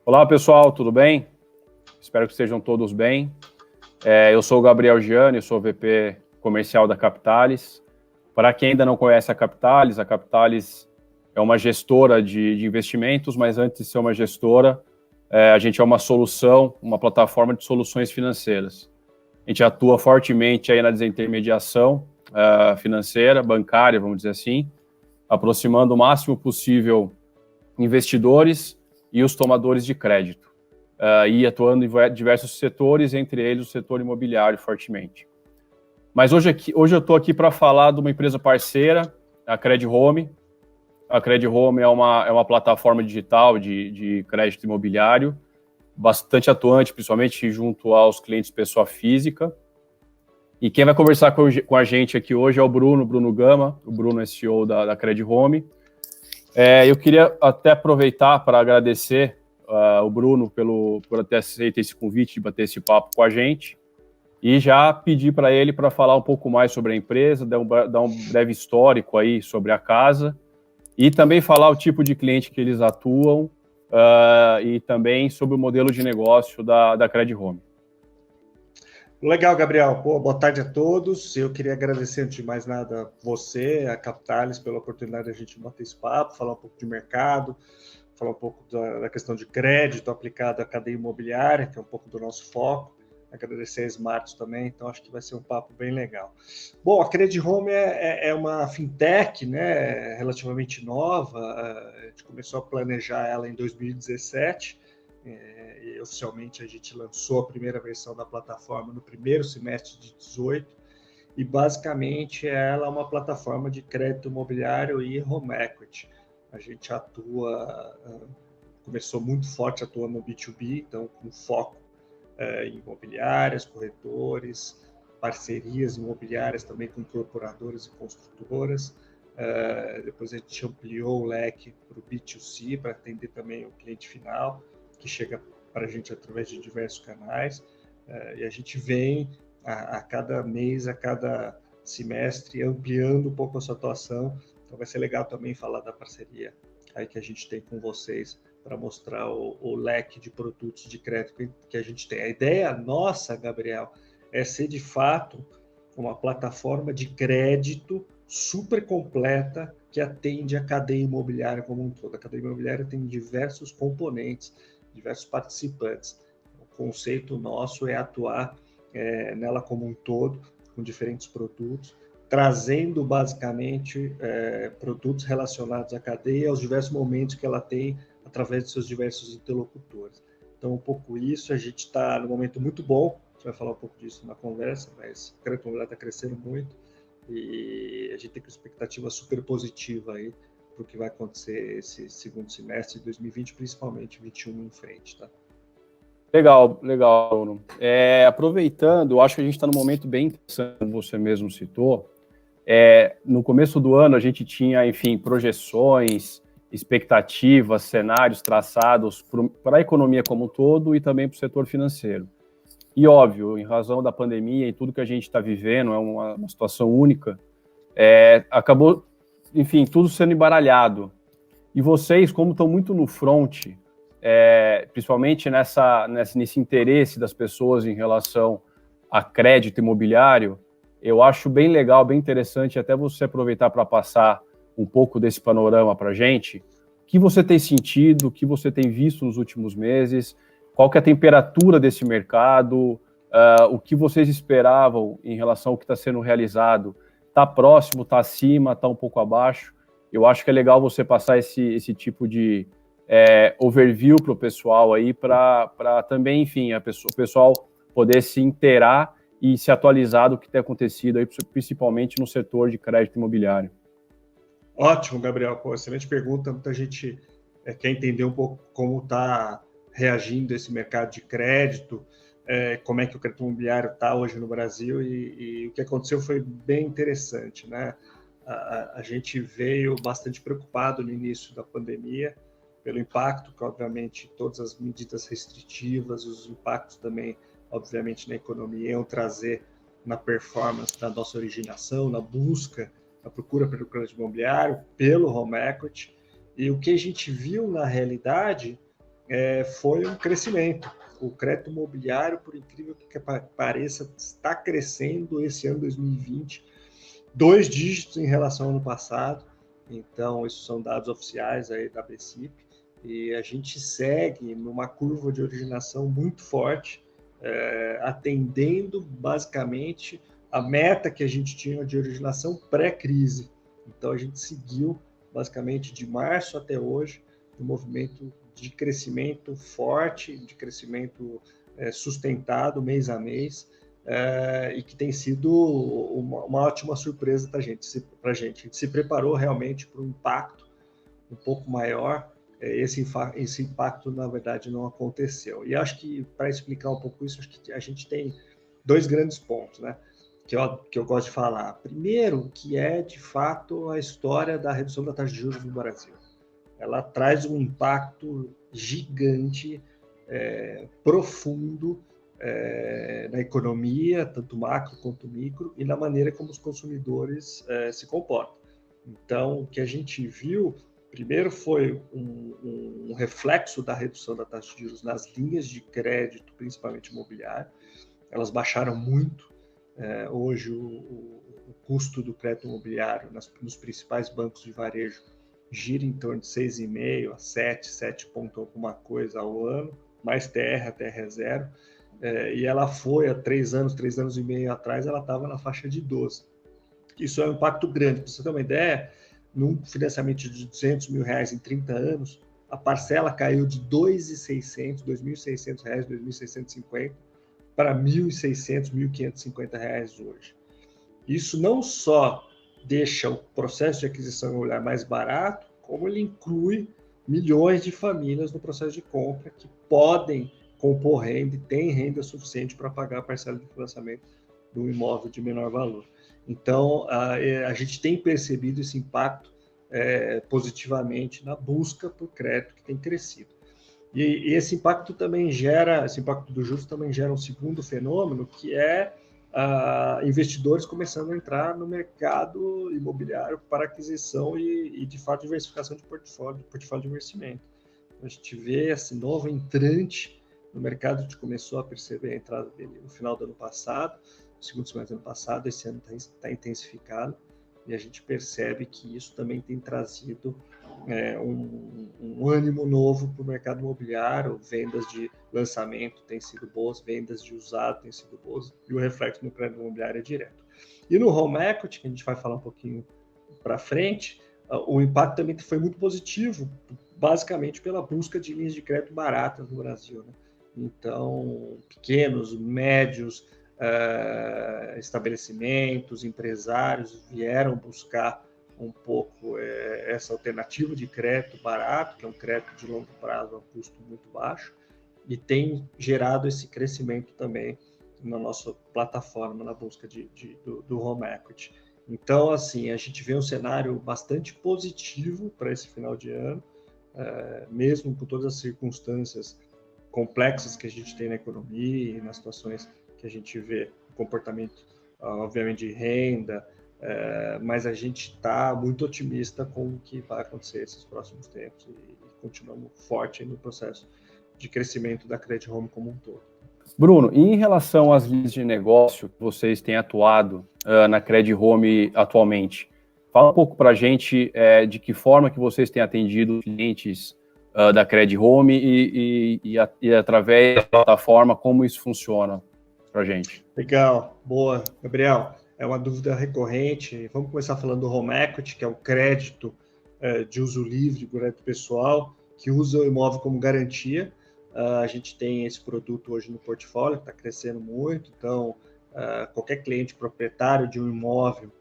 Olá, pessoal, tudo bem? Espero que estejam todos bem. Eu sou o Gabriel Gianni, sou VP comercial da Capitalis. Para quem ainda não conhece a Capitalis é uma gestora de investimentos, mas antes de ser uma gestora, a gente é uma solução, uma plataforma de soluções financeiras. A gente atua fortemente aí na desintermediação financeira, bancária, vamos dizer assim, aproximando o máximo possível investidores e os tomadores de crédito, e atuando em diversos setores, entre eles o setor imobiliário fortemente. Mas hoje eu estou aqui para falar de uma empresa parceira, a Cred Home. A Cred Home é uma plataforma digital de crédito imobiliário, bastante atuante, principalmente junto aos clientes pessoa física. E quem vai conversar com a gente aqui hoje é o Bruno Gama. O Bruno é CEO da Cred Home. Eu queria até aproveitar para agradecer o Bruno por ter aceito esse convite de bater esse papo com a gente e já pedir para ele para falar um pouco mais sobre a empresa, dar um breve histórico aí sobre a casa e também falar o tipo de cliente que eles atuam e também sobre o modelo de negócio da Cred Home. Legal, Gabriel. Boa tarde a todos. Eu queria agradecer, antes de mais nada, você, a Capitalis, pela oportunidade de a gente bater esse papo, falar um pouco de mercado, falar um pouco da questão de crédito aplicado à cadeia imobiliária, que é um pouco do nosso foco. Agradecer a Smarts também, então acho que vai ser um papo bem legal. Bom, a Cred Home é uma fintech, né, relativamente nova. A gente começou a planejar ela em 2017. E oficialmente a gente lançou a primeira versão da plataforma no primeiro semestre de 2018, e basicamente ela é uma plataforma de crédito imobiliário e home equity. A gente começou muito forte atuando no B2B, então com foco em imobiliárias, corretores, parcerias imobiliárias também com incorporadoras e construtoras. Depois a gente ampliou o leque para o B2C, para atender também o cliente final, que chega para a gente através de diversos canais, e a gente vem a cada mês, a cada semestre, ampliando um pouco a sua atuação. Então vai ser legal também falar da parceria aí que a gente tem com vocês para mostrar o leque de produtos de crédito que a gente tem. A ideia nossa, Gabriel, é ser de fato uma plataforma de crédito super completa que atende a cadeia imobiliária como um todo. A cadeia imobiliária tem diversos componentes, diversos participantes. O conceito nosso é atuar nela como um todo, com diferentes produtos, trazendo basicamente produtos relacionados à cadeia aos diversos momentos que ela tem através de seus diversos interlocutores. Então, um pouco isso, a gente está num momento muito bom, a gente vai falar um pouco disso na conversa, mas o crédito imobiliário está crescendo muito e a gente tem uma expectativa super positiva aí para o que vai acontecer esse segundo semestre de 2020, principalmente 2021 em frente, tá? Legal, Bruno. Aproveitando, eu acho que a gente está num momento bem interessante, como você mesmo citou. No começo do ano, a gente tinha, enfim, projeções, expectativas, cenários traçados para a economia como um todo e também para o setor financeiro. E, óbvio, em razão da pandemia e tudo que a gente está vivendo, é uma situação única, acabou, enfim, tudo sendo embaralhado. E vocês, como estão muito no front, principalmente nesse interesse das pessoas em relação a crédito imobiliário, eu acho bem legal, bem interessante até você aproveitar para passar um pouco desse panorama para a gente. O que você tem sentido, o que você tem visto nos últimos meses, qual que é a temperatura desse mercado, o que vocês esperavam em relação ao que está sendo realizado? Está próximo, está acima, está um pouco abaixo? Eu acho que é legal você passar esse tipo de overview para o pessoal aí, para também, enfim, o pessoal poder se inteirar e se atualizar do que tem acontecido aí, principalmente no setor de crédito imobiliário. Ótimo, Gabriel. Excelente pergunta. Muita gente quer entender um pouco como está reagindo esse mercado de crédito, como é que o crédito imobiliário está hoje no Brasil, e o que aconteceu foi bem interessante, né? A gente veio bastante preocupado no início da pandemia, pelo impacto que, obviamente, todas as medidas restritivas, os impactos também, obviamente, na economia iam trazer na performance da nossa originação, na busca, na procura pelo crédito imobiliário, pelo home equity. E o que a gente viu na realidade foi um crescimento. O crédito imobiliário, por incrível que pareça, está crescendo esse ano 2020, 2 dígitos em relação ao ano passado. Então, esses são dados oficiais aí da BCIP, e a gente segue numa curva de originação muito forte, atendendo basicamente a meta que a gente tinha de originação pré-crise. Então, a gente seguiu basicamente de março até hoje um movimento de crescimento forte, de crescimento sustentado mês a mês, e que tem sido uma ótima surpresa para a gente. A gente se preparou realmente para um impacto um pouco maior. Esse impacto, na verdade, não aconteceu. E acho que, para explicar um pouco isso, acho que a gente tem 2 grandes pontos, né? Que eu gosto de falar. Primeiro, que é, de fato, a história da redução da taxa de juros no Brasil. Ela traz um impacto gigante, profundo, na economia, tanto macro quanto micro, e na maneira como os consumidores se comportam. Então, o que a gente viu, primeiro foi um reflexo da redução da taxa de juros nas linhas de crédito, principalmente imobiliário. Elas baixaram muito. Hoje, o custo do crédito imobiliário nos principais bancos de varejo gira em torno de 6,5 a 7 ponto alguma coisa ao ano, mais TR, TR zero. E ela foi há 3 anos e meio atrás, ela estava na faixa de 12. Isso é um impacto grande. Para você ter uma ideia, num financiamento de R$200 mil em 30 anos, a parcela caiu de R$2.600, R$2.600, R$2.650 para R$1.600, R$1.550 hoje. Isso não só deixa o processo de aquisição imobiliária mais barato, como ele inclui milhões de famílias no processo de compra que podem compor renda e têm renda suficiente para pagar a parcela de financiamento do imóvel de menor valor. Então, a gente tem percebido esse impacto positivamente na busca por crédito, que tem crescido. E esse impacto dos juros também gera um segundo fenômeno, que é investidores começando a entrar no mercado imobiliário para aquisição e de fato, diversificação de portfólio de investimento. Então, a gente vê esse novo entrante no mercado. A gente começou a perceber a entrada dele no final do ano passado, no segundo semestre do ano passado. Esse ano está intensificado, e a gente percebe que isso também tem trazido um ânimo novo para o mercado imobiliário. Vendas de lançamento têm sido boas, vendas de usado têm sido boas, e o reflexo no crédito imobiliário é direto. E no home equity, que a gente vai falar um pouquinho para frente, o impacto também foi muito positivo, basicamente pela busca de linhas de crédito baratas no Brasil, né? Então, pequenos, médios estabelecimentos, empresários vieram buscar um pouco essa alternativa de crédito barato, que é um crédito de longo prazo a custo muito baixo, e tem gerado esse crescimento também na nossa plataforma, na busca do home equity. Então, assim, a gente vê um cenário bastante positivo para esse final de ano, mesmo com todas as circunstâncias complexas que a gente tem na economia e nas situações que a gente vê, o comportamento, obviamente, de renda, mas a gente está muito otimista com o que vai acontecer esses próximos tempos, e continuamos forte no processo de crescimento da Credit Home como um todo. Bruno, e em relação às linhas de negócio que vocês têm atuado na Credit Home atualmente, fala um pouco para a gente de que forma que vocês têm atendido clientes da Credit Home e através da plataforma, como isso funciona para a gente. Legal, boa. Gabriel, é uma dúvida recorrente. Vamos começar falando do home equity, que é o crédito de uso livre, crédito pessoal, que usa o imóvel como garantia. A gente tem esse produto hoje no portfólio, que está crescendo muito. Então, qualquer cliente proprietário de um imóvel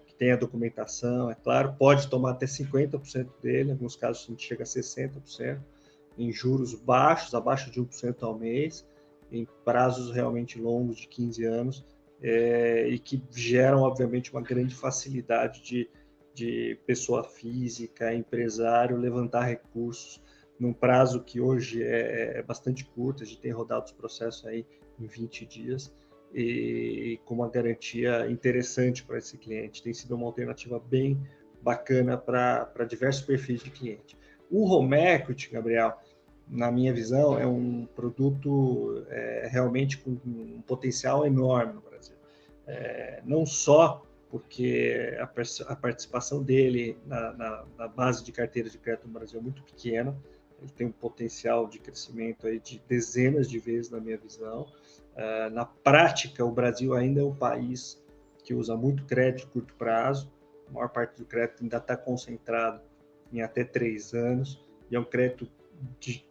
que tenha documentação, é claro, pode tomar até 50% dele, em alguns casos a gente chega a 60%, em juros baixos, abaixo de 1% ao mês, em prazos realmente longos de 15 anos, e que geram, obviamente, uma grande facilidade de pessoa física, empresário, levantar recursos num prazo que hoje é bastante curto. A gente tem rodado os processos aí em 20 dias, e com uma garantia interessante para esse cliente. Tem sido uma alternativa bem bacana para diversos perfis de cliente. O home equity, Gabriel, na minha visão, é um produto realmente com um potencial enorme no Brasil. Não só porque a participação dele na base de carteira de crédito no Brasil é muito pequena, ele tem um potencial de crescimento aí de dezenas de vezes, na minha visão. Na prática, o Brasil ainda é um país que usa muito crédito de curto prazo, a maior parte do crédito ainda está concentrado em até 3 anos, e é um crédito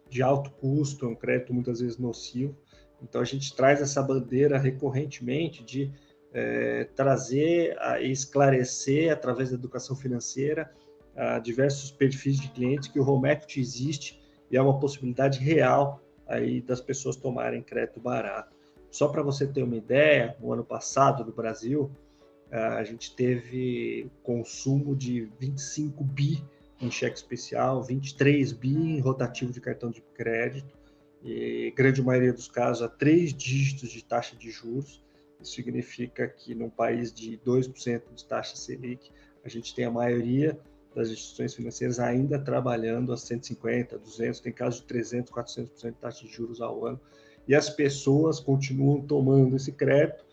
de alto custo, é um crédito muitas vezes nocivo. Então, a gente traz essa bandeira recorrentemente de trazer e esclarecer, através da educação financeira, a diversos perfis de clientes, que o home equity existe e é uma possibilidade real aí das pessoas tomarem crédito barato. Só para você ter uma ideia, no ano passado no Brasil, a gente teve consumo de 25 bi em cheque especial, 23 bi em rotativo de cartão de crédito, e grande maioria dos casos a 3 dígitos de taxa de juros. Isso significa que num país de 2% de taxa Selic, a gente tem a maioria das instituições financeiras ainda trabalhando a 150%, 200%, tem casos de 300%, 400% de taxa de juros ao ano, e as pessoas continuam tomando esse crédito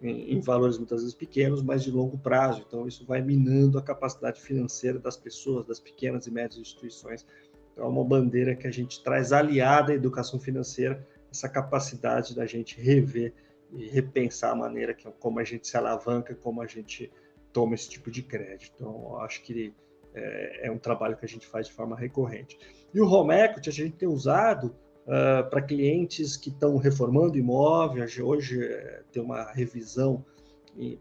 em valores muitas vezes pequenos, mas de longo prazo. Então, isso vai minando a capacidade financeira das pessoas, das pequenas e médias instituições. Então, é uma bandeira que a gente traz aliada à educação financeira, essa capacidade da gente rever e repensar a maneira como a gente se alavanca, como a gente toma esse tipo de crédito. Então, acho que é um trabalho que a gente faz de forma recorrente. E o home equity a gente tem usado para clientes que estão reformando imóvel. Hoje tem uma revisão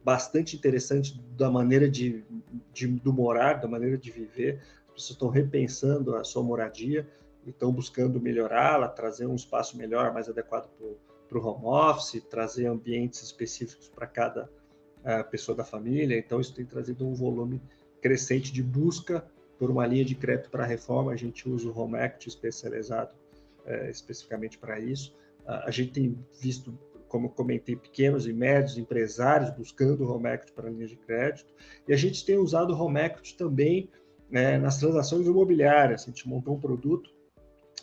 bastante interessante da maneira do morar, da maneira de viver. As pessoas estão repensando a sua moradia e estão buscando melhorá-la, trazer um espaço melhor, mais adequado para o home office, trazer ambientes específicos para cada pessoa da família. Então, isso tem trazido um volume crescente de busca por uma linha de crédito para reforma. A gente usa o home equity especializado especificamente para isso. A gente tem visto, como eu comentei, pequenos e médios empresários buscando o home equity para linha de crédito, e a gente tem usado o home equity também nas transações imobiliárias. A gente montou um produto,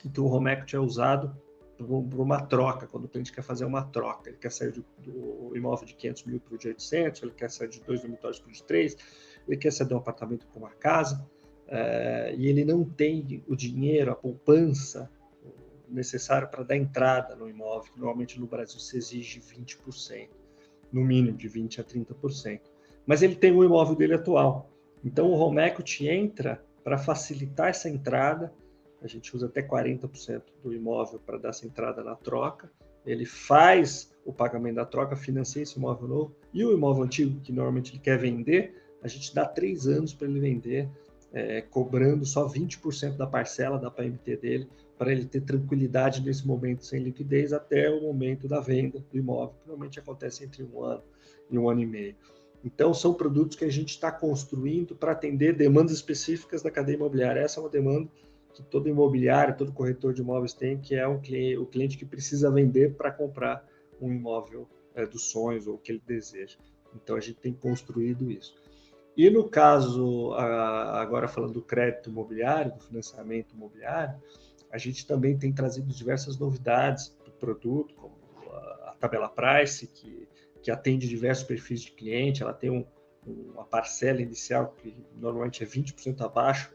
então o home equity é usado por uma troca, quando o cliente quer fazer uma troca. Ele quer sair do imóvel de 500 mil para o de 800, ele quer sair de 2 dormitórios para o de 3, ele quer sair de um apartamento para uma casa, e ele não tem o dinheiro, a poupança necessário para dar entrada no imóvel. Normalmente no Brasil se exige 20%, no mínimo de 20% a 30%. Mas ele tem o imóvel dele atual. Então o home equity entra para facilitar essa entrada. A gente usa até 40% do imóvel para dar essa entrada na troca. Ele faz o pagamento da troca, financia esse imóvel novo, e o imóvel antigo, que normalmente ele quer vender, a gente dá 3 anos para ele vender, cobrando só 20% da parcela da PMT dele, para ele ter tranquilidade nesse momento sem liquidez até o momento da venda do imóvel, que normalmente acontece entre 1 ano e 1 ano e meio. Então, são produtos que a gente está construindo para atender demandas específicas da cadeia imobiliária. Essa é uma demanda que todo imobiliário, todo corretor de imóveis tem, que é o cliente que precisa vender para comprar um imóvel dos sonhos ou que ele deseja. Então, a gente tem construído isso. E no caso, agora falando do crédito imobiliário, do financiamento imobiliário, a gente também tem trazido diversas novidades do produto, como a tabela Price, que atende diversos perfis de cliente. Ela tem uma parcela inicial que normalmente é 20% abaixo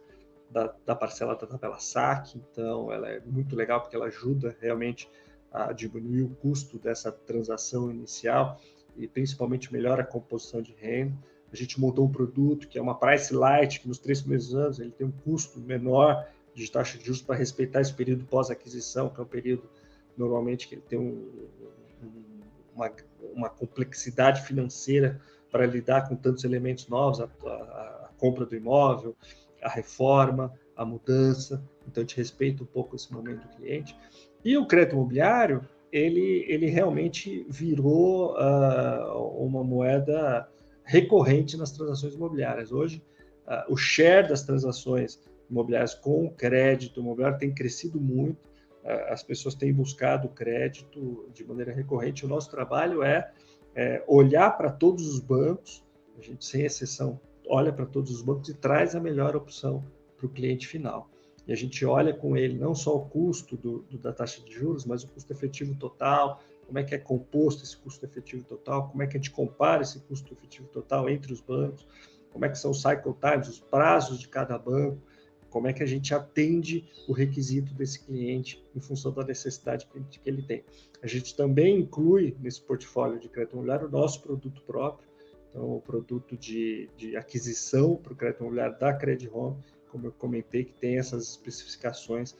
da parcela da tabela SAC. Então, ela é muito legal porque ela ajuda realmente a diminuir o custo dessa transação inicial e principalmente melhora a composição de renda. A gente montou um produto que é uma Price Light, que nos 3 primeiros anos ele tem um custo menor de taxa de juros para respeitar esse período pós-aquisição, que é um período normalmente que ele tem uma complexidade financeira para lidar com tantos elementos novos, a compra do imóvel, a reforma, a mudança. Então, a gente respeita um pouco esse momento do cliente. E o crédito imobiliário, ele realmente virou uma moeda recorrente nas transações imobiliárias. Hoje, o share das transações imobiliárias com crédito imobiliário tem crescido muito. As pessoas têm buscado crédito de maneira recorrente. O nosso trabalho é olhar para todos os bancos, a gente, sem exceção, olha para todos os bancos e traz a melhor opção para o cliente final. e a gente olha com ele não só o custo da taxa de juros, mas o custo efetivo total, como é que é composto esse custo efetivo total, como é que a gente compara esse custo efetivo total entre os bancos, como é que são os cycle times, os prazos de cada banco, como é que a gente atende o requisito desse cliente em função da necessidade que ele tem. A gente também inclui nesse portfólio de crédito imobiliário o nosso produto próprio, então o produto de aquisição para o crédito imobiliário da Credit Home, como eu comentei, que tem essas especificações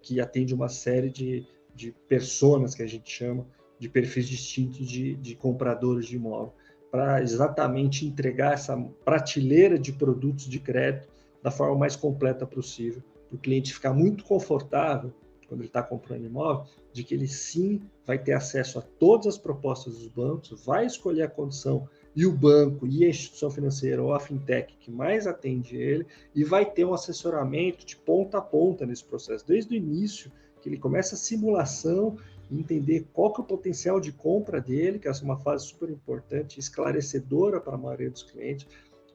que atende uma série de personas, que a gente chama, de perfis distintos de compradores de imóvel, para exatamente entregar essa prateleira de produtos de crédito da forma mais completa possível, para o cliente ficar muito confortável, quando ele está comprando imóvel, de que ele sim vai ter acesso a todas as propostas dos bancos, vai escolher a condição e o banco e a instituição financeira ou a fintech que mais atende ele, e vai ter um assessoramento de ponta a ponta nesse processo, desde o início, que ele começa a simulação, entender qual que é o potencial de compra dele, que essa é uma fase super importante, esclarecedora para a maioria dos clientes,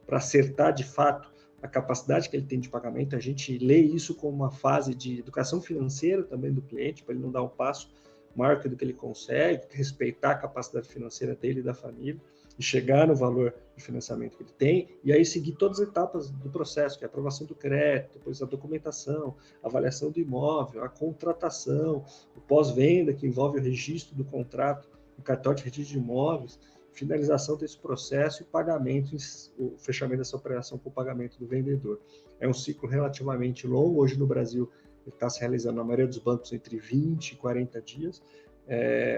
para acertar de fato a capacidade que ele tem de pagamento. A gente lê isso como uma fase de educação financeira também do cliente, para ele não dar um passo maior do que ele consegue, respeitar a capacidade financeira dele e da família, e chegar no valor de financiamento que ele tem, e aí seguir todas as etapas do processo, que é a aprovação do crédito, depois a documentação, a avaliação do imóvel, a contratação, o pós-venda, que envolve o registro do contrato, o cartório de registro de imóveis, finalização desse processo e pagamento, o fechamento dessa operação com o pagamento do vendedor. É um ciclo relativamente longo, hoje no Brasil ele está se realizando na maioria dos bancos entre 20 e 40 dias,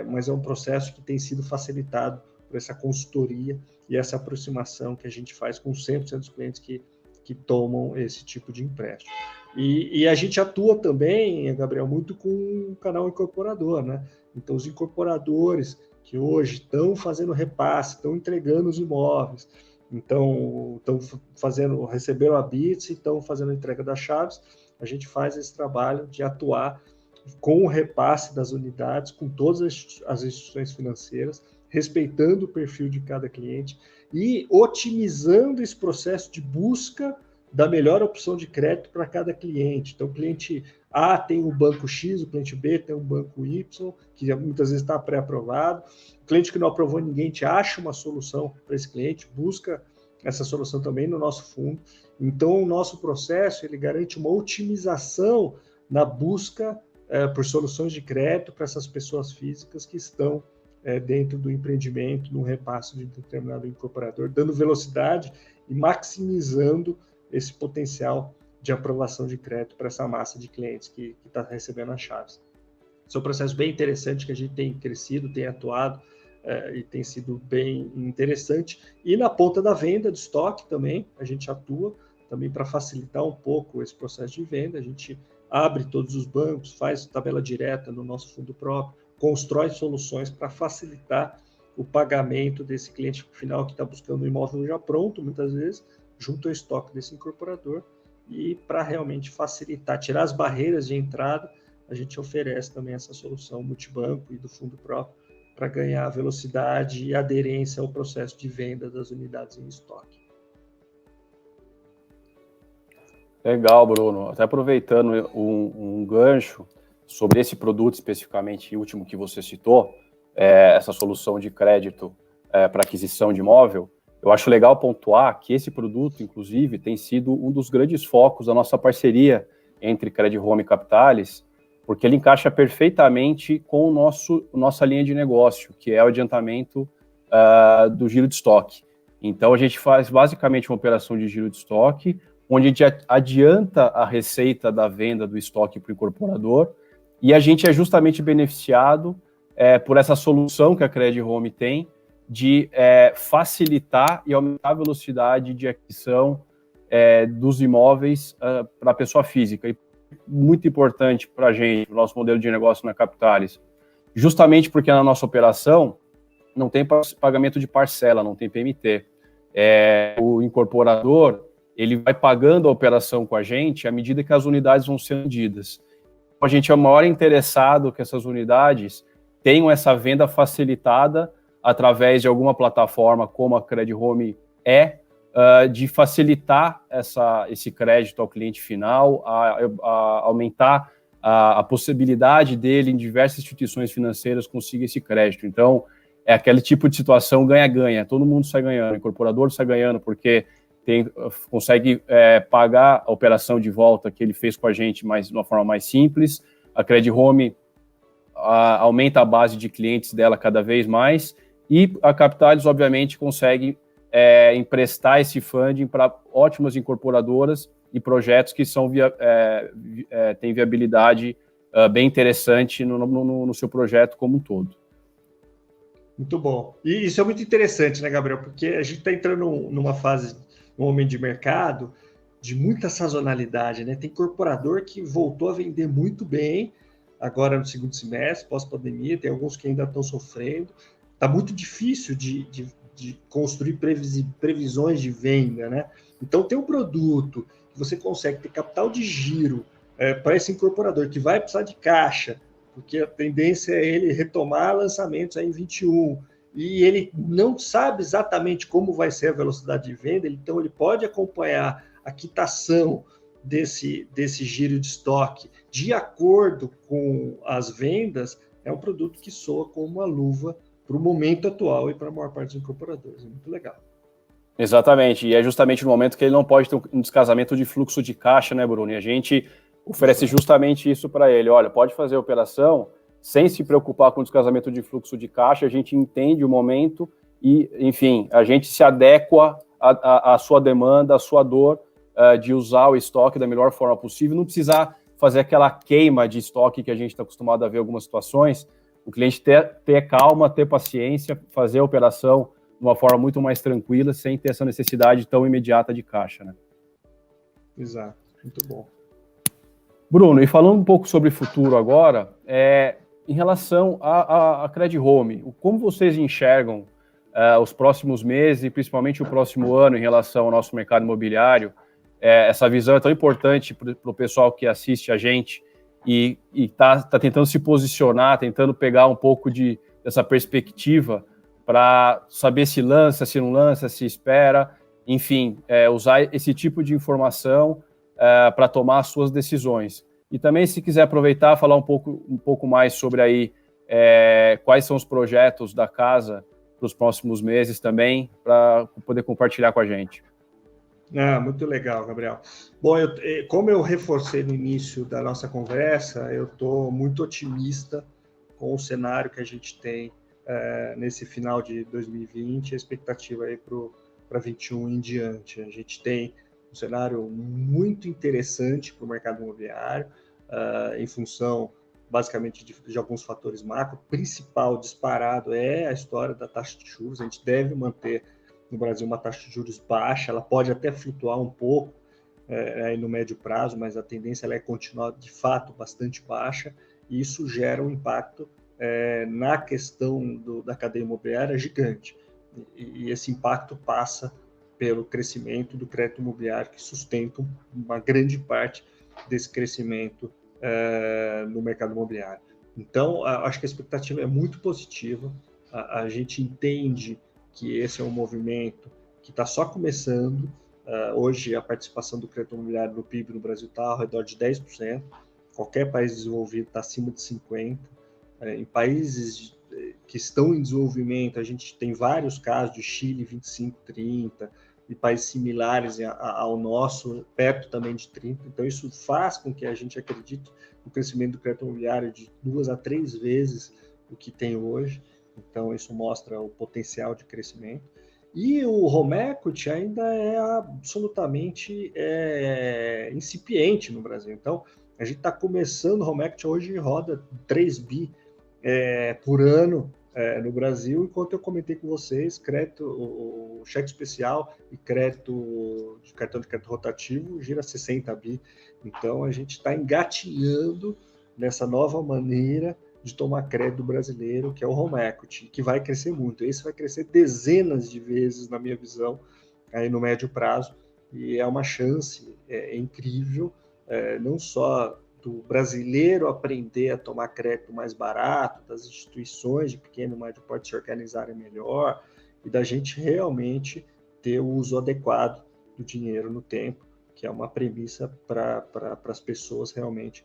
mas é um processo que tem sido facilitado por essa consultoria e essa aproximação que a gente faz com 100% dos clientes que tomam esse tipo de empréstimo. E a gente atua também, Gabriel, muito com o canal incorporador, né? Então, os incorporadores que hoje estão fazendo repasse, estão entregando os imóveis, então estão receberam a BITS e estão fazendo a entrega das chaves, a gente faz esse trabalho de atuar com o repasse das unidades, com todas as instituições financeiras, respeitando o perfil de cada cliente e otimizando esse processo de busca da melhor opção de crédito para cada cliente. Então, o cliente A tem um banco X, o cliente B tem um banco Y, que muitas vezes está pré-aprovado. O cliente que não aprovou ninguém, a gente acha uma solução para esse cliente, busca essa solução também no nosso fundo. Então, o nosso processo ele garante uma otimização na busca por soluções de crédito para essas pessoas físicas que estão dentro do empreendimento, no repasse de determinado incorporador, dando velocidade e maximizando esse potencial de aprovação de crédito para essa massa de clientes que está recebendo as chaves. Esse é um processo bem interessante que a gente tem crescido, tem atuado e tem sido bem interessante. E na ponta da venda de estoque também, a gente atua também para facilitar um pouco esse processo de venda. A gente abre todos os bancos, faz tabela direta no nosso fundo próprio, constrói soluções para facilitar o pagamento desse cliente final que está buscando um imóvel já pronto, muitas vezes, junto ao estoque desse incorporador, e para realmente facilitar, tirar as barreiras de entrada, a gente oferece também essa solução multibanco e do fundo próprio para ganhar velocidade e aderência ao processo de venda das unidades em estoque. Legal, Bruno. Até aproveitando um gancho sobre esse produto especificamente, último que você citou, essa solução de crédito para aquisição de imóvel, eu acho legal pontuar que esse produto, inclusive, tem sido um dos grandes focos da nossa parceria entre Credit Home e Capitalis, porque ele encaixa perfeitamente com nossa linha de negócio, que é o adiantamento do giro de estoque. Então, a gente faz basicamente uma operação de giro de estoque, onde a gente adianta a receita da venda do estoque para o incorporador, e a gente é justamente beneficiado por essa solução que a Credit Home tem de facilitar e aumentar a velocidade de aquisição dos imóveis para a pessoa física. E muito importante para a gente, o nosso modelo de negócio na Capitalis, justamente porque na nossa operação não tem pagamento de parcela, não tem PMT. O incorporador ele vai pagando a operação com a gente à medida que as unidades vão sendo vendidas. A gente é o maior interessado que essas unidades tenham essa venda facilitada através de alguma plataforma como a Credit Home de facilitar esse crédito ao cliente final, a aumentar a possibilidade dele em diversas instituições financeiras conseguir esse crédito. Então, é aquele tipo de situação ganha-ganha, todo mundo sai ganhando, o incorporador sai ganhando porque consegue pagar a operação de volta que ele fez com a gente de uma forma mais simples, a Credit Home aumenta a base de clientes dela cada vez mais, e a Capitalis, obviamente, consegue emprestar esse funding para ótimas incorporadoras e projetos que têm viabilidade bem interessante no seu projeto como um todo. Muito bom. E isso é muito interessante, né, Gabriel? Porque a gente está entrando num momento de mercado de muita sazonalidade, né? Tem incorporador que voltou a vender muito bem agora no segundo semestre, pós-pandemia, tem alguns que ainda estão sofrendo. Está muito difícil de construir previsões de venda, né? Então, tem um produto que você consegue ter capital de giro para esse incorporador que vai precisar de caixa, porque a tendência é ele retomar lançamentos aí em 21, e ele não sabe exatamente como vai ser a velocidade de venda, então ele pode acompanhar a quitação desse giro de estoque de acordo com as vendas. É um produto que soa como uma luva para o momento atual e para a maior parte dos incorporadores. É muito legal. Exatamente, e é justamente no momento que ele não pode ter um descasamento de fluxo de caixa, né, Bruno? E a gente oferece justamente isso para ele. Olha, pode fazer a operação sem se preocupar com o descasamento de fluxo de caixa, a gente entende o momento e, enfim, a gente se adequa à sua demanda, à sua dor de usar o estoque da melhor forma possível, não precisar fazer aquela queima de estoque que a gente está acostumado a ver em algumas situações. O cliente ter calma, ter paciência, fazer a operação de uma forma muito mais tranquila, sem ter essa necessidade tão imediata de caixa, né? Exato, muito bom. Bruno, e falando um pouco sobre futuro agora, em relação à Credit Home, como vocês enxergam os próximos meses e principalmente o próximo ano em relação ao nosso mercado imobiliário? Essa visão é tão importante para o pessoal que assiste a gente e está tentando se posicionar, tentando pegar um pouco dessa perspectiva para saber se lança, se não lança, se espera, enfim, usar esse tipo de informação para tomar as suas decisões. E também, se quiser aproveitar, falar um pouco mais sobre aí quais são os projetos da casa para os próximos meses também, para poder compartilhar com a gente. Muito legal, Gabriel. Bom, como eu reforcei no início da nossa conversa, eu estou muito otimista com o cenário que a gente tem nesse final de 2020, a expectativa aí para 21 em diante. A gente tem um cenário muito interessante para o mercado imobiliário, em função, basicamente, de alguns fatores macro. O principal disparado é a história da taxa de juros. A gente deve manter no Brasil uma taxa de juros baixa, ela pode até flutuar um pouco aí no médio prazo, mas a tendência é continuar, de fato, bastante baixa, e isso gera um impacto na questão da cadeia imobiliária gigante. E esse impacto passa pelo crescimento do crédito imobiliário, que sustenta uma grande parte desse crescimento no mercado imobiliário. Então, acho que a expectativa é muito positiva, a gente entende que esse é um movimento que está só começando. Hoje, a participação do crédito imobiliário no PIB no Brasil está ao redor de 10%, qualquer país desenvolvido está acima de 50%. Em países que estão em desenvolvimento, a gente tem vários casos de Chile, 25, 30%, e países similares ao nosso, perto também de 30%. Então, isso faz com que a gente acredite no crescimento do crédito imobiliário de 2 a 3 vezes o que tem hoje. Então, isso mostra o potencial de crescimento. E o home equity ainda é absolutamente incipiente no Brasil. Então, a gente está começando o home equity, hoje roda 3 bi por ano no Brasil, enquanto eu comentei com vocês, o cheque especial e crédito de cartão de crédito rotativo gira 60 bi. Então, a gente está engatinhando nessa nova maneira de tomar crédito brasileiro, que é o home equity, que vai crescer muito. Esse vai crescer dezenas de vezes, na minha visão, aí no médio prazo, e é uma chance incrível, não só do brasileiro aprender a tomar crédito mais barato, das instituições de pequeno e médio porte se organizarem melhor, e da gente realmente ter o uso adequado do dinheiro no tempo, que é uma premissa para as pessoas realmente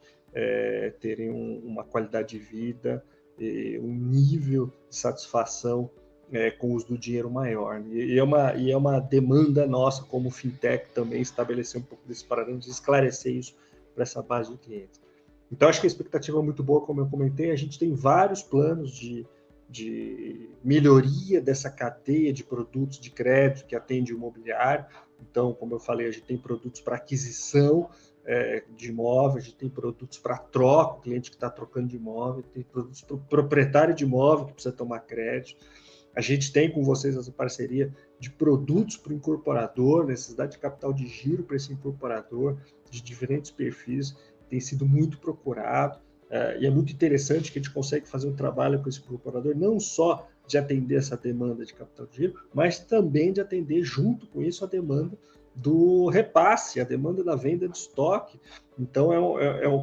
terem uma qualidade de vida, um nível de satisfação com o uso do dinheiro maior. E é uma demanda nossa como fintech também estabelecer um pouco desse paradigma, de esclarecer isso para essa base de clientes. Então, acho que a expectativa é muito boa, como eu comentei. A gente tem vários planos de melhoria dessa cadeia de produtos de crédito que atende o imobiliário. Então, como eu falei, a gente tem produtos para aquisição de imóveis, a gente tem produtos para troca, o cliente que está trocando de imóvel, tem produtos para o proprietário de imóvel que precisa tomar crédito. A gente tem com vocês essa parceria de produtos para o incorporador, necessidade de capital de giro para esse incorporador, de diferentes perfis, tem sido muito procurado. E é muito interessante que a gente consegue fazer um trabalho com esse incorporador, não só de atender essa demanda de capital de giro, mas também de atender, junto com isso, a demanda do repasse, a demanda da venda de estoque. Então,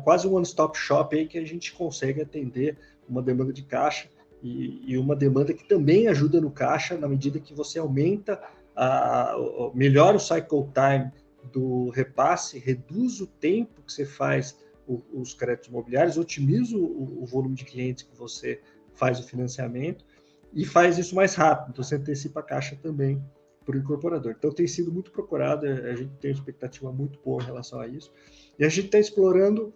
quase um one-stop shop aí que a gente consegue atender uma demanda de caixa e uma demanda que também ajuda no caixa, na medida que você aumenta, melhora o cycle time do repasse, reduz o tempo que você faz os créditos imobiliários, otimiza o volume de clientes que você faz o financiamento e faz isso mais rápido, então você antecipa a caixa também para o incorporador. Então tem sido muito procurado, a gente tem uma expectativa muito boa em relação a isso, e a gente está explorando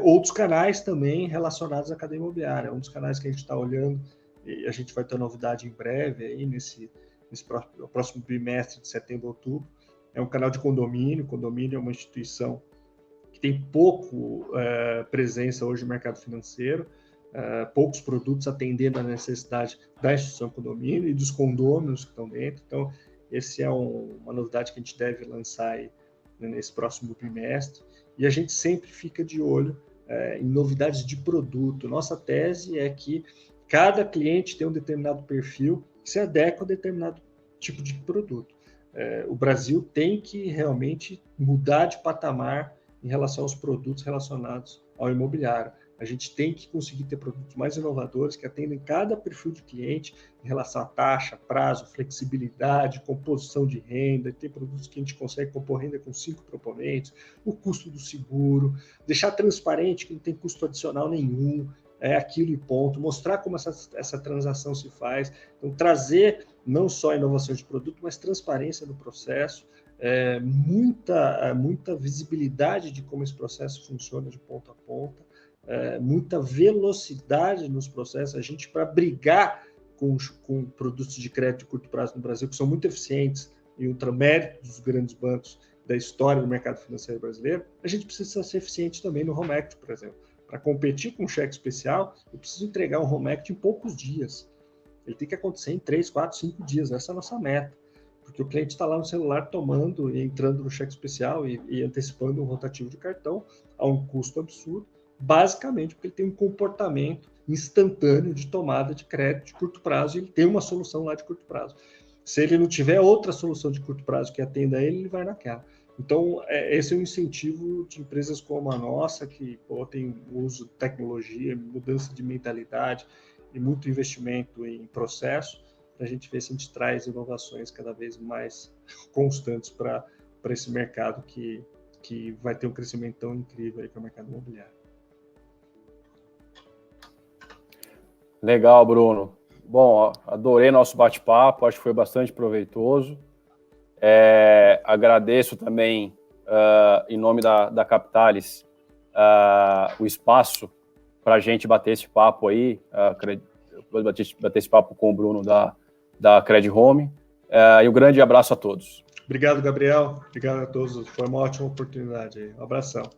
outros canais também relacionados à cadeia imobiliária. Um dos canais que a gente está olhando, e a gente vai ter novidade em breve, aí nesse próximo bimestre de setembro a outubro, é um canal de condomínio. Condomínio é uma instituição que tem pouco presença hoje no mercado financeiro, poucos produtos atendendo a necessidade da instituição condomínio e dos condôminos que estão dentro. Então, esse é uma novidade que a gente deve lançar aí, né, nesse próximo bimestre. E a gente sempre fica de olho em novidades de produto. Nossa tese é que cada cliente tem um determinado perfil que se adequa a determinado tipo de produto. O Brasil tem que realmente mudar de patamar em relação aos produtos relacionados ao imobiliário. A gente tem que conseguir ter produtos mais inovadores que atendem cada perfil de cliente em relação à taxa, prazo, flexibilidade, composição de renda. Tem produtos que a gente consegue compor renda com 5 proponentes, o custo do seguro, deixar transparente que não tem custo adicional nenhum, é aquilo e ponto, mostrar como essa transação se faz. Então, trazer não só inovação de produto, mas transparência no processo, muita visibilidade de como esse processo funciona de ponta a ponta, muita velocidade nos processos. A gente, para brigar com produtos de crédito de curto prazo no Brasil, que são muito eficientes e ultramérito dos grandes bancos da história do mercado financeiro brasileiro, a gente precisa ser eficiente também no home equity, por exemplo. Para competir com um cheque especial, eu preciso entregar um home equity em poucos dias. Ele tem que acontecer em 3, 4, 5 dias. Essa é a nossa meta. Porque o cliente está lá no celular tomando e entrando no cheque especial e antecipando um rotativo de cartão a um custo absurdo, basicamente porque ele tem um comportamento instantâneo de tomada de crédito de curto prazo e ele tem uma solução lá de curto prazo. Se ele não tiver outra solução de curto prazo que atenda a ele, ele vai naquela. Então, esse é um incentivo de empresas como a nossa, que tem uso de tecnologia, mudança de mentalidade e muito investimento em processo, para a gente ver se a gente traz inovações cada vez mais constantes para esse mercado que vai ter um crescimento tão incrível aí que é o mercado imobiliário. Legal, Bruno. Bom, adorei nosso bate-papo, acho que foi bastante proveitoso. Agradeço também, em nome da Capitalis, o espaço para a gente bater esse papo aí, bater esse papo com o Bruno da Credit Home. E um grande abraço a todos. Obrigado, Gabriel. Obrigado a todos. Foi uma ótima oportunidade aí. Um abração.